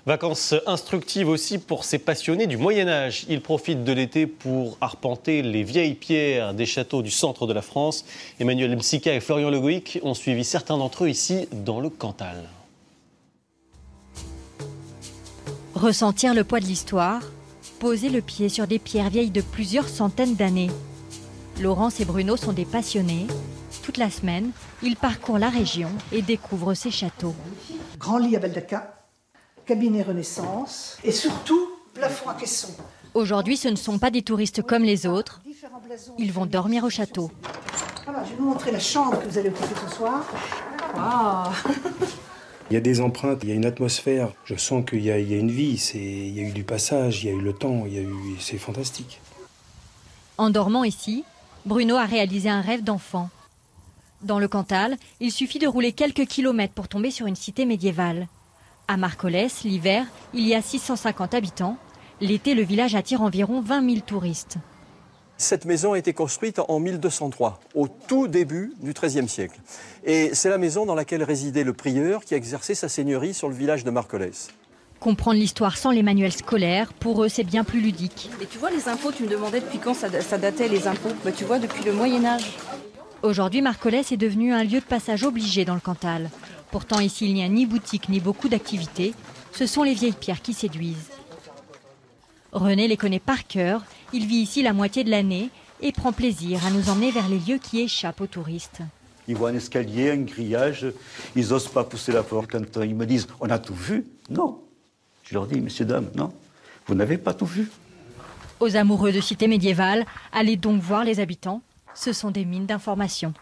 Vacances instructives aussi pour ces passionnés du Moyen-Âge. Ils profitent de l'été pour arpenter les vieilles pierres des châteaux du centre de la France. Emmanuel Msika et Florian Le Goïc ont suivi certains d'entre eux ici dans le Cantal. Ressentir le poids de l'histoire, poser le pied sur des pierres vieilles de plusieurs centaines d'années. Laurence et Bruno sont des passionnés. Toute la semaine, ils parcourent la région et découvrent ces châteaux. Grand lit à Baldaquin, cabinet Renaissance et surtout plafond à caisson. Aujourd'hui, ce ne sont pas des touristes comme les autres. Ils vont dormir au château. Voilà, je vais vous montrer la chambre que vous allez occuper ce soir. Wow. Il y a des empreintes, il y a une atmosphère. Je sens qu'il y a une vie, il y a eu du passage, il y a eu le temps, c'est fantastique. En dormant ici, Bruno a réalisé un rêve d'enfant. Dans le Cantal, il suffit de rouler quelques kilomètres pour tomber sur une cité médiévale. À Marcollès, l'hiver, il y a 650 habitants. L'été, le village attire environ 20 000 touristes. Cette maison a été construite en 1203, au tout début du XIIIe siècle. Et c'est la maison dans laquelle résidait le prieur qui exerçait sa seigneurie sur le village de Marcollès. Comprendre l'histoire sans les manuels scolaires, pour eux, c'est bien plus ludique. Et tu vois, les impôts, tu me demandais depuis quand ça datait, les impôts. Bah, tu vois, depuis le Moyen-Âge. Aujourd'hui, Marcollès est devenu un lieu de passage obligé dans le Cantal. Pourtant, ici, il n'y a ni boutique ni beaucoup d'activités. Ce sont les vieilles pierres qui séduisent. René les connaît par cœur. Il vit ici la moitié de l'année et prend plaisir à nous emmener vers les lieux qui échappent aux touristes. Ils voient un escalier, un grillage, ils n'osent pas pousser la porte. Quand ils me disent « on a tout vu », non. Je leur dis « messieurs, dames, non, vous n'avez pas tout vu ». Aux amoureux de cités médiévales, allez donc voir les habitants. Ce sont des mines d'informations.